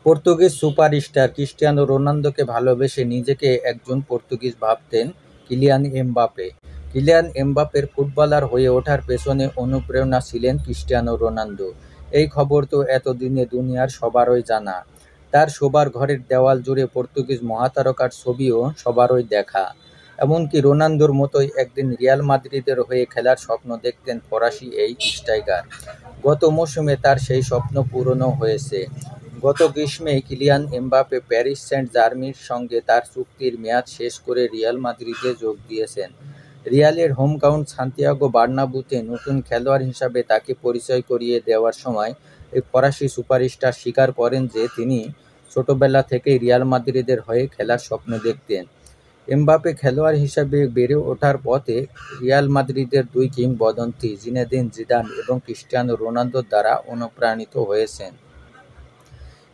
Portuguese superstar Cristiano রোনালদোকে ভালোবেসে নিজেকে একজন পর্তুগিজ ভাবতেন কিলিয়ান এমবাপে। কিলিয়ান এমবাপের ফুটবলার হয়ে ওঠার পেছনে অনুপ্রেরণা ছিলেন ক্রিস্টিয়ানো রোনালদো। এই খবর তো এতদিনে দুনিয়ার সবারই জানা। তার শোবার ঘরের দেওয়াল জুড়ে পর্তুগিজ মহাতারকার ছবিও সবারই দেখা। এমনকি রোনালদোর মতোই একদিন রিয়াল মাদ্রিদের হয়ে খেলার স্বপ্ন দেখতেন ফরাসি এই স্ট্রাইকার। গত মৌসুমে তার সেই স্বপ্ন পূরণও হয়েছে। গত গ্রীষ্মে কিলিয়ান এমবাপে প্যারিস সেন্ট-জার্মেইর সঙ্গে তার চুক্তির মেয়াদ শেষ করে রিয়াল মাদ্রিদে যোগ দিয়েছেন। রিয়ালের হোম গ্রাউন্ড সান্তিয়াগো বার্নাব্যুতে নতুন খেলোয়াড় হিসেবে তাকে পরিচয় করিয়ে দেওয়ার সময় এই ফরাসি সুপারস্টার স্বীকার করেন যে তিনি ছোটবেলা থেকেই রিয়াল মাদ্রিদের হয়ে খেলার স্বপ্ন দেখতেন। এমবাপে খেলোয়াড় হিসেবে বেড়ে ওঠার পথে রিয়াল মাদ্রিদের দুই কিংবদন্তি জিনেদিন জিদান এবং ক্রিস্টিয়ানো রোনালদোর দ্বারা অনুপ্রাণিত হয়েছেন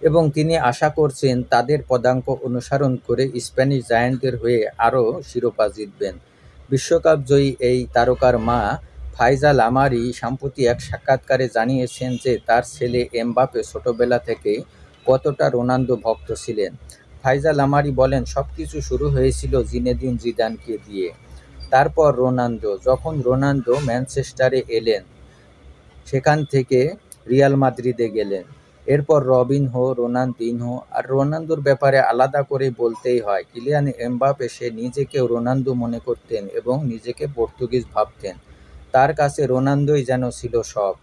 এবং তিনি আশা করছেন তাদের পদাঙ্ক অনুসরণ করে স্প্যানিশ জায়ান্টদের হয়ে আরও শিরোপা জিতবেন। বিশ্বকাপ জয়ী এই তারকার মা ফাইজা লামারি সম্প্রতি এক সাক্ষাৎকারে জানিয়েছেন যে তার ছেলে এমবাপে ছোটবেলা থেকেই কতটা রোনালদো ভক্ত ছিলেন। ফাইজা লামারি বলেন, সবকিছু শুরু হয়েছিল জিনেদিন জিদানকে দিয়ে। তারপর রোনালদো, যখন রোনালদো ম্যানচেস্টারে এলেন, সেখান থেকে রিয়াল মাদ্রিদে গেলেন। এরপর রবিনহো, রোনালদিনহো। আর রোনালদোর ব্যাপারে আলাদা করে বলতেই হয়, কিলিয়ান এমবাপে সে নিজেকেও রোনালদো মনে করতেন এবং নিজেকে পর্তুগিজ ভাবতেন। তার কাছে রোনালদোই যেন ছিল সব।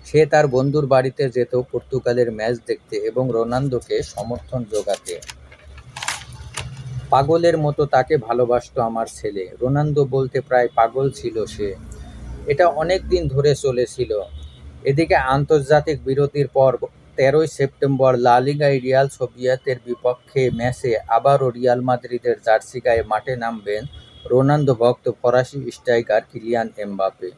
সে তার বন্ধুর বাড়িতে যেত পর্তুগালের ম্যাচ দেখতে এবং রোনালদোকে সমর্থন জোগাতে। পাগলের মতো তাকে ভালোবাসত আমার ছেলে। রোনালদো বলতে প্রায় পাগল ছিল সে। এটা অনেক দিন ধরে চলেছিল। এদিকে আন্তর্জাতিক বিরতির পর ১৩ই সেপ্টেম্বর লা লিগায় রিয়াল সোসিয়েদাদের বিপক্ষে ম্যাচে আবারও রিয়াল মাদ্রিদের জার্সি গায়ে মাঠে নামবেন রোনালদো ভক্ত ফরাসি স্ট্রাইকার কিলিয়ান এমবাপে।